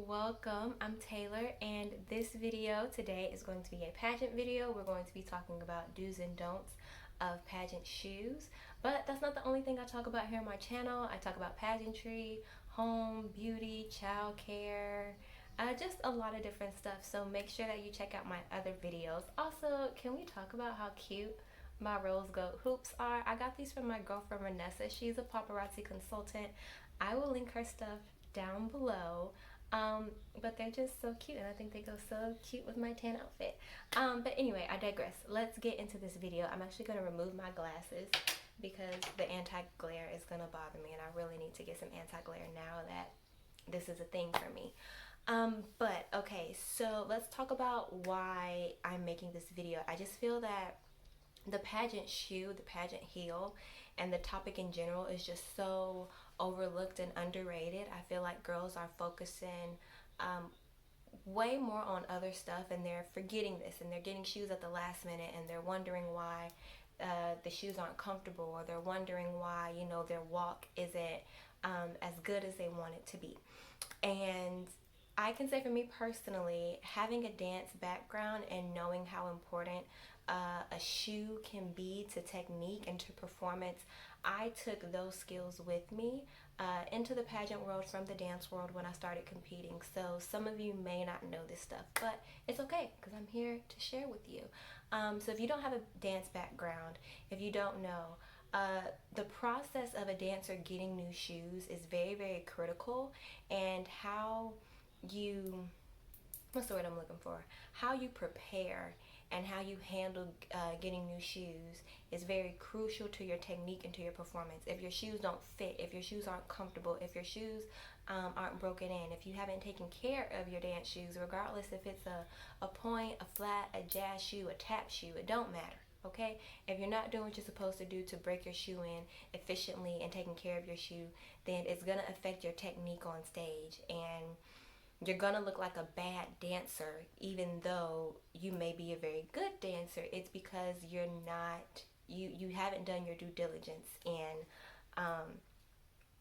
welcome. I'm Taylor, and this video today is going to be a pageant video. We're going to be talking about do's and don'ts of pageant shoes, but that's not the only thing I talk about here on my channel. I talk about pageantry, home, beauty, childcare, just a lot of different stuff, so make sure that you check out my other videos. Also, can we talk about how cute my rose gold hoops are? I got these from my girlfriend Vanessa. She's a paparazzi consultant. I will link her stuff down below. But they're just so cute, and I think they go so cute with my tan outfit. But anyway, I digress. Let's get into this video. I'm actually going to remove my glasses because the anti-glare is going to bother me, and I really need to get some anti-glare now that this is a thing for me. But okay, so let's talk about why I'm making this video. I just feel that the pageant shoe, the pageant heel, and the topic in general is just so overlooked and underrated. I feel like girls are focusing way more on other stuff, and they're forgetting this, and they're getting shoes at the last minute, and they're wondering why the shoes aren't comfortable, or they're wondering why, you know, their walk isn't as good as they want it to be. And I can say for me personally, having a dance background and knowing how important a shoe can be to technique and to performance, I took those skills with me into the pageant world from the dance world when I started competing. So some of you may not know this stuff, but it's okay because I'm here to share with you. So if you don't have a dance background, if you don't know, the process of a dancer getting new shoes is very, very critical, and how you, what's the word I'm looking for? How you prepare and how you handle getting new shoes is very crucial to your technique and to your performance. If your shoes don't fit, if your shoes aren't comfortable, if your shoes aren't broken in, if you haven't taken care of your dance shoes, regardless if it's a point, a flat, a jazz shoe, a tap shoe, it don't matter. Okay, if you're not doing what you're supposed to do to break your shoe in efficiently and taking care of your shoe, then it's gonna affect your technique on stage, and you're gonna look like a bad dancer even though you may be a very good dancer. It's because you're not, you haven't done your due diligence in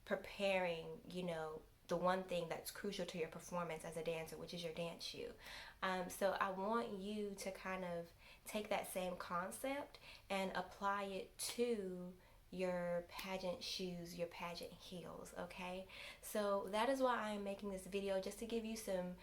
preparing, you know, the one thing that's crucial to your performance as a dancer, which is your dance shoe. So I want you to kind of take that same concept and apply it to your pageant shoes, your pageant heels. Okay, so that is why I'm making this video, just to give you some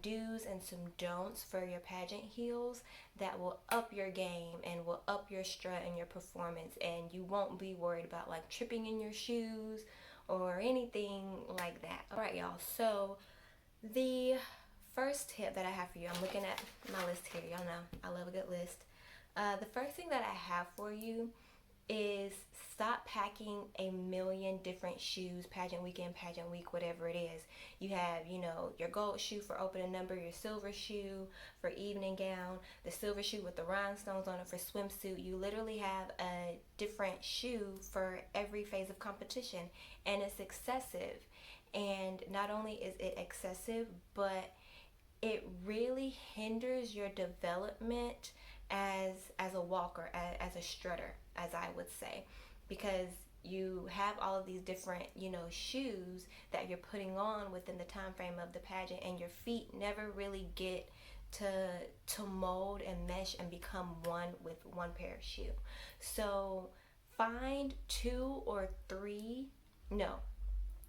do's and some don'ts for your pageant heels that will up your game and will up your strut and your performance, and you won't be worried about like tripping in your shoes or anything like that. All right, y'all, so the first tip that I have for you, I'm looking at my list here, y'all know I love a good list. The first thing that I have for you is stop packing a million different shoes, pageant weekend, pageant week, whatever it is. You have, you know, your gold shoe for opening number, your silver shoe for evening gown, the silver shoe with the rhinestones on it for swimsuit. You literally have a different shoe for every phase of competition, and it's excessive. And not only is it excessive, but it really hinders your development as a walker, as a strutter, as I would say, because you have all of these different, you know, shoes that you're putting on within the time frame of the pageant, and your feet never really get to mold and mesh and become one with one pair of shoe. So find two or three, no,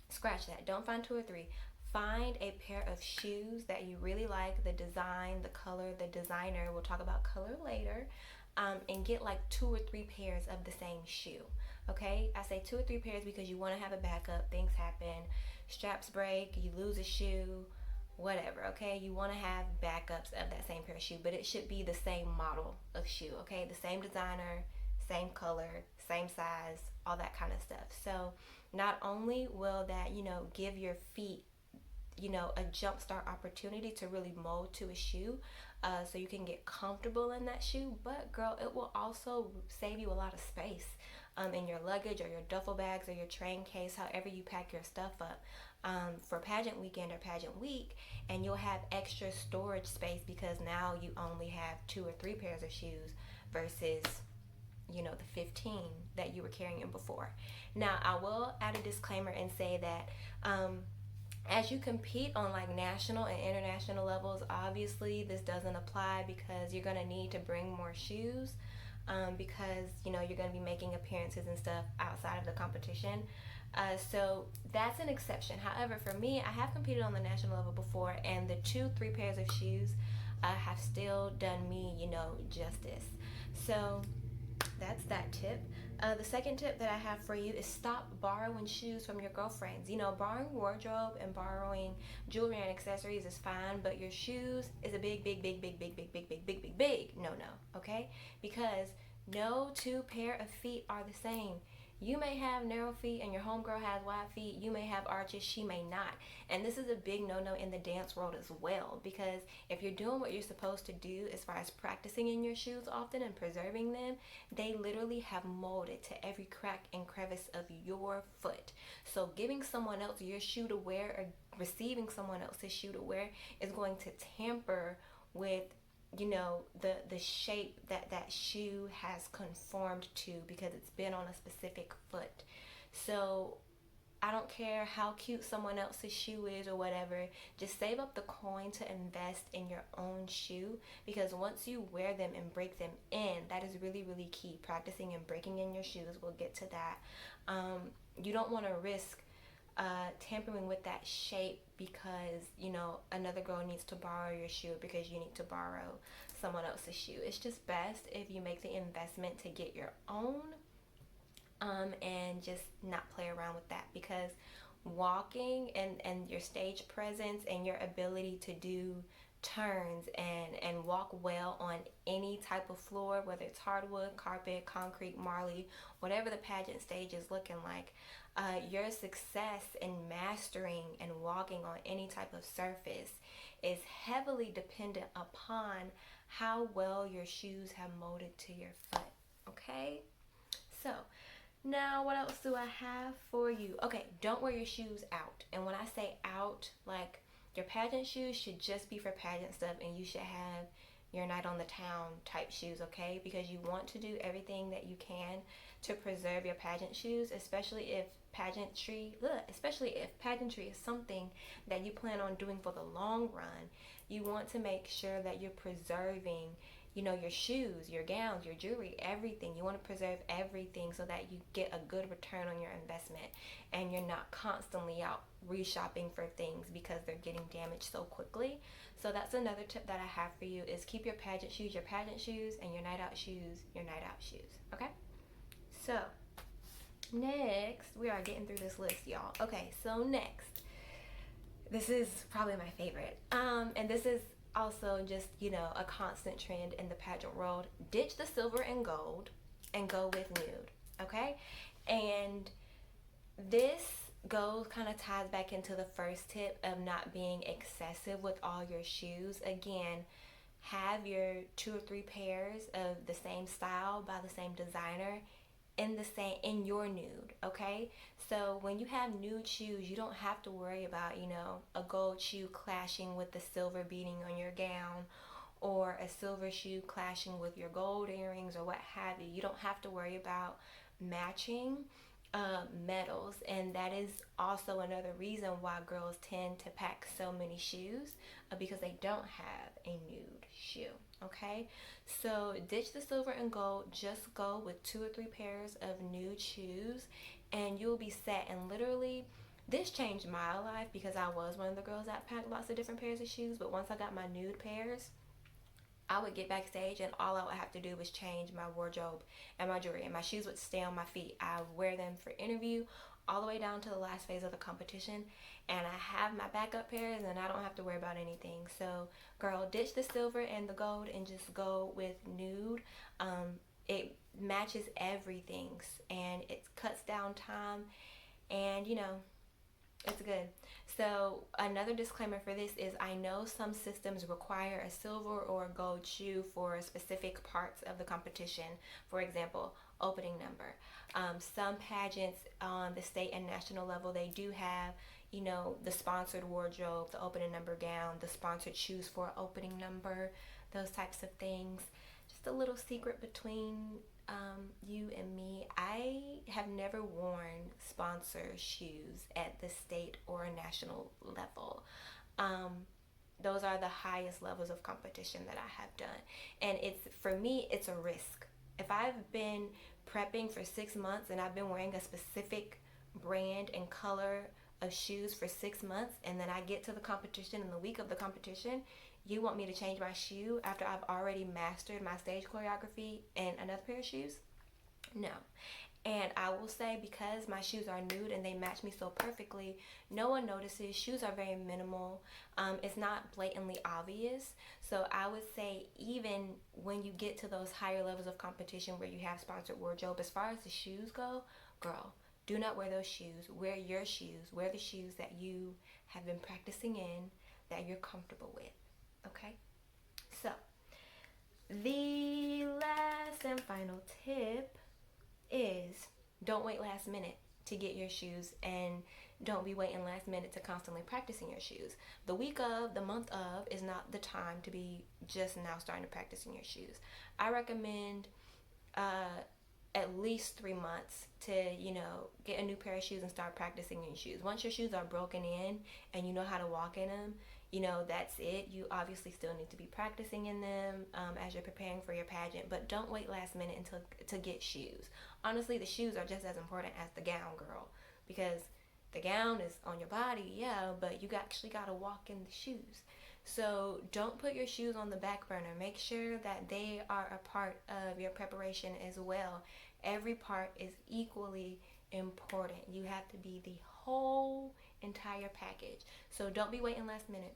scratch that, don't find two or three. Find a pair of shoes that you really like, the design, the color, the designer, we'll talk about color later, and get like two or three pairs of the same shoe. Okay, I say two or three pairs because you want to have a backup. Things happen, straps break, you lose a shoe, whatever. Okay, you want to have backups of that same pair of shoe, but it should be the same model of shoe. Okay, the same designer, same color, same size, all that kind of stuff. So not only will that, you know, give your feet, you know, a jump start opportunity to really mold to a shoe, so you can get comfortable in that shoe, but girl, it will also save you a lot of space in your luggage or your duffel bags or your train case, however you pack your stuff up for pageant weekend or pageant week, and you'll have extra storage space because now you only have two or three pairs of shoes versus, you know, the 15 that you were carrying before. Now I will add a disclaimer and say that As you compete on like national and international levels, obviously this doesn't apply because you're going to need to bring more shoes, because you're going to be making appearances and stuff outside of the competition. So that's an exception. However, for me, I have competed on the national level before, and the 2-3 pairs of shoes have still done me, justice. So that's that tip. The second tip that I have for you is stop borrowing shoes from your girlfriends. Borrowing wardrobe and borrowing jewelry and accessories is fine, but your shoes is a big, big, big, big, big, big, big, big, big, big, big no, okay? Because no two pair of feet are the same. You may have narrow feet and your homegirl has wide feet. You may have arches, she may not. And this is a big no-no in the dance world as well, because if you're doing what you're supposed to do as far as practicing in your shoes often and preserving them, they literally have molded to every crack and crevice of your foot. So giving someone else your shoe to wear or receiving someone else's shoe to wear is going to tamper with the shape that shoe has conformed to, because it's been on a specific foot. So I don't care how cute someone else's shoe is or whatever, just save up the coin to invest in your own shoe, because once you wear them and break them in, that is really, really key. Practicing and breaking in your shoes, we'll get to that. You don't want to risk tampering with that shape because another girl needs to borrow your shoe because you need to borrow someone else's shoe. It's just best if you make the investment to get your own, and just not play around with that, because walking and your stage presence and your ability to do turns and walk well on any type of floor, whether it's hardwood, carpet, concrete, marley, whatever the pageant stage is looking like, your success in mastering and walking on any type of surface is heavily dependent upon how well your shoes have molded to your foot. Okay? So, now what else do I have for you? Okay, don't wear your shoes out. And when I say out, like, your pageant shoes should just be for pageant stuff, and you should have your night on the town type shoes, okay? Because you want to do everything that you can to preserve your pageant shoes, especially if pageantry is something that you plan on doing for the long run. You want to make sure that you're preserving your shoes, your gowns, your jewelry, everything. You want to preserve everything so that you get a good return on your investment, and you're not constantly out reshopping for things because they're getting damaged so quickly. So that's another tip that I have for you, is keep your pageant shoes, and your night out shoes, okay? So next, we are getting through this list, y'all. Okay, so next, this is probably my favorite, and this is also just a constant trend in the pageant world. Ditch the silver and gold and go with nude, okay? And this kind of ties back into the first tip of not being excessive with all your shoes. Again, have your 2 or 3 pairs of the same style by the same designer in your nude, okay? So when you have nude shoes, you don't have to worry about a gold shoe clashing with the silver beading on your gown, or a silver shoe clashing with your gold earrings, or what have you. You don't have to worry about matching metals. And that is also another reason why girls tend to pack so many shoes, because they don't have a nude shoe, okay? So ditch the silver and gold, just go with 2 or 3 pairs of nude shoes, and you'll be set. And literally, this changed my life, because I was one of the girls that packed lots of different pairs of shoes, but once I got my nude pairs, I would get backstage and all I would have to do was change my wardrobe and my jewelry, and my shoes would stay on my feet. I wear them for interview all the way down to the last phase of the competition, and I have my backup pairs, and I don't have to worry about anything. So girl, ditch the silver and the gold and just go with nude. It matches everything, and it cuts down time, and it's good. So another disclaimer for this is, I know some systems require a silver or a gold shoe for specific parts of the competition. For example, opening number. Some pageants on the state and national level, they do have, the sponsored wardrobe, the opening number gown, the sponsored shoes for opening number, those types of things. Just a little secret between you and me, I have never worn sponsor shoes at the state or national level. Um, those are the highest levels of competition that I have done. And it's, for me, it's a risk. If I've been prepping for 6 months and I've been wearing a specific brand and color of shoes for 6 months, and then I get to the competition in the week of the competition, you want me to change my shoe after I've already mastered my stage choreography and another pair of shoes? No. And I will say, because my shoes are nude and they match me so perfectly, no one notices. Shoes are very minimal. It's not blatantly obvious. So I would say, even when you get to those higher levels of competition where you have sponsored wardrobe, as far as the shoes go, girl, do not wear those shoes. Wear your shoes. Wear the shoes that you have been practicing in, that you're comfortable with. Okay? So, the last and final tip is, don't wait last minute to get your shoes, and don't be waiting last minute to constantly practicing your shoes. The week of, the month of is not the time to be just now starting to practice in your shoes. I recommend at least 3 months to, get a new pair of shoes and start practicing in shoes. Once your shoes are broken in and you know how to walk in them, that's it. You obviously still need to be practicing in them as you're preparing for your pageant, but don't wait last minute until to get shoes. Honestly, the shoes are just as important as the gown, girl, because the gown is on your body, yeah, but you actually got to walk in the shoes. So don't put your shoes on the back burner. Make sure that they are a part of your preparation as well. Every part is equally important. You have to be the whole entire package. So don't be waiting last minute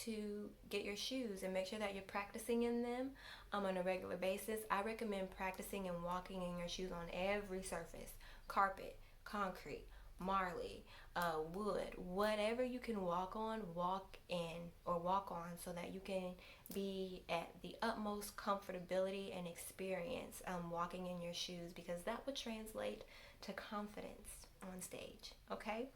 to get your shoes, and make sure that you're practicing in them on a regular basis. I recommend practicing and walking in your shoes on every surface: carpet, concrete, marley, wood, whatever you can walk on, walk in or walk on, so that you can be at the utmost comfortability and experience walking in your shoes, because that would translate to confidence on stage. Okay?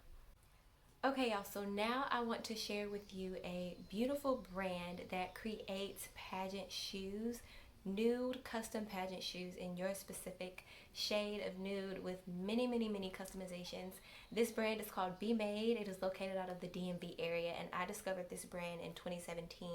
Okay, y'all, so now I want to share with you a beautiful brand that creates pageant shoes, nude custom pageant shoes in your specific shade of nude, with many, many, many customizations. This brand is called Be Made. It is located out of the DMV area, and I discovered this brand in 2017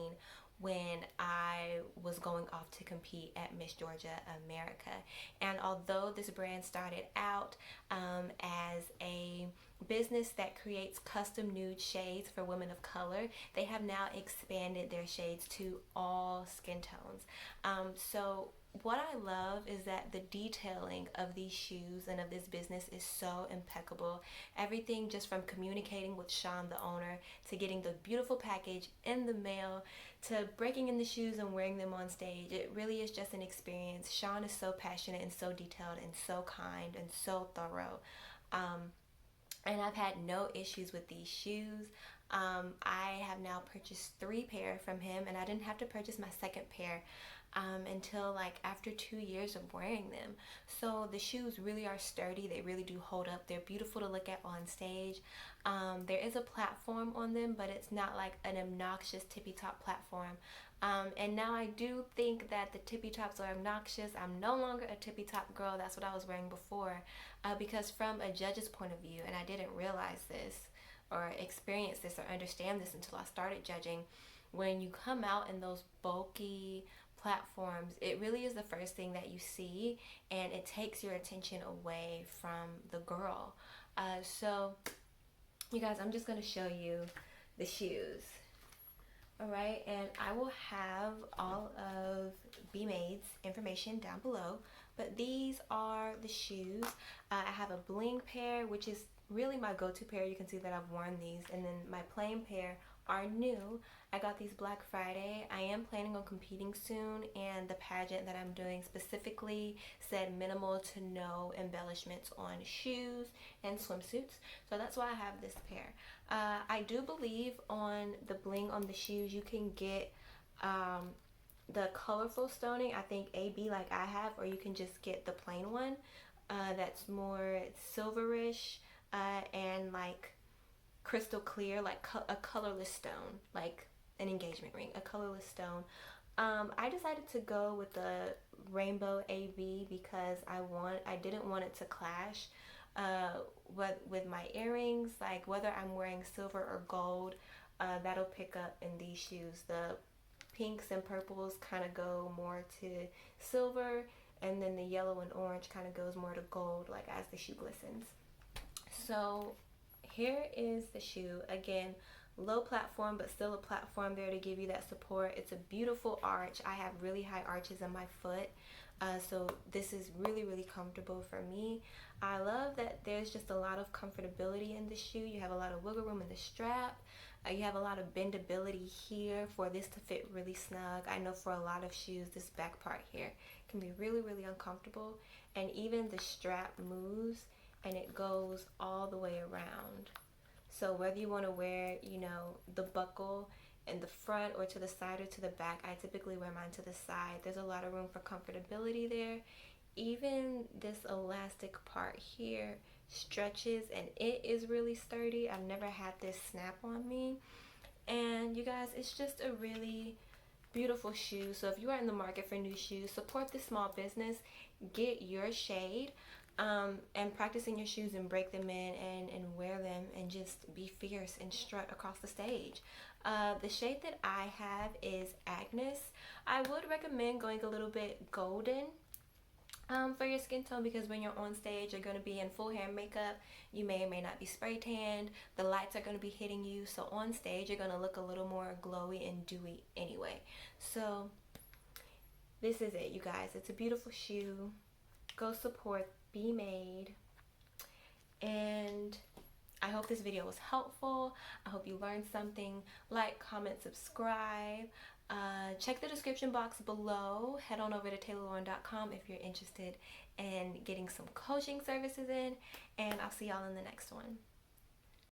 when I was going off to compete at Miss Georgia America. And although this brand started out as a business that creates custom nude shades for women of color, they have now expanded their shades to all skin tones. So what I love is that the detailing of these shoes and of this business is so impeccable. Everything, just from communicating with Sean, the owner, to getting the beautiful package in the mail, to breaking in the shoes and wearing them on stage. It really is just an experience. Sean is so passionate and so detailed and so kind and so thorough. And I've had no issues with these shoes. I have now purchased 3 pair from him, and I didn't have to purchase my second pair until like after 2 years of wearing them. So the shoes really are sturdy. They really do hold up. They're beautiful to look at on stage. There is a platform on them, but it's not like an obnoxious tippy top platform. And now I do think that the tippy tops are obnoxious. I'm no longer a tippy top girl. That's what I was wearing before. Because from a judge's point of view, and I didn't realize this or experience this or understand this until I started judging, when you come out in those bulky platforms, it really is the first thing that you see, and it takes your attention away from the girl. So you guys, I'm just going to show you the shoes. Alright, and I will have all of Be Made's information down below, but these are the shoes. I have a bling pair, which is really my go-to pair. You can see that I've worn these, and then my plain pair are new. I got these Black Friday. I am planning on competing soon, and the pageant that I'm doing specifically said minimal to no embellishments on shoes and swimsuits, so that's why I have this pair. I do believe on the bling on the shoes you can get the colorful stoning, I think AB like I have, or you can just get the plain one that's more silverish and like crystal clear, like a colorless stone, like an engagement ring, a colorless stone. I decided to go with the rainbow AV because I didn't want it to clash with my earrings. Like whether I'm wearing silver or gold, that'll pick up in these shoes. The pinks and purples kind of go more to silver, and then the yellow and orange kind of goes more to gold, like as the shoe glistens. So here is the shoe. Again, low platform, but still a platform there to give you that support. It's a beautiful arch. I have really high arches in my foot. So this is really, really comfortable for me. I love that there's just a lot of comfortability in the shoe. You have a lot of wiggle room in the strap. You have a lot of bendability here for this to fit really snug. I know for a lot of shoes, this back part here can be really, really uncomfortable. And even the strap moves and it goes all the way around. So whether you want to wear, the buckle in the front or to the side or to the back, I typically wear mine to the side. There's a lot of room for comfortability there. Even this elastic part here stretches and it is really sturdy. I've never had this snap on me. And you guys, it's just a really beautiful shoe. So if you are in the market for new shoes, support this small business, get your shade, and practice in your shoes and break them in and wear them and just be fierce and strut across the stage. The shade that I have is Agnes. I would recommend going a little bit golden for your skin tone, because when you're on stage, you're going to be in full hair makeup. You may or may not be spray tanned. The lights are going to be hitting you. So on stage, you're going to look a little more glowy and dewy anyway. So this is it, you guys. It's a beautiful shoe. Go support Be Made. And I hope this video was helpful. I hope you learned something. Like, comment, subscribe. Check the description box below. Head on over to taylorlauren.com if you're interested in getting some coaching services in. And I'll see y'all in the next one.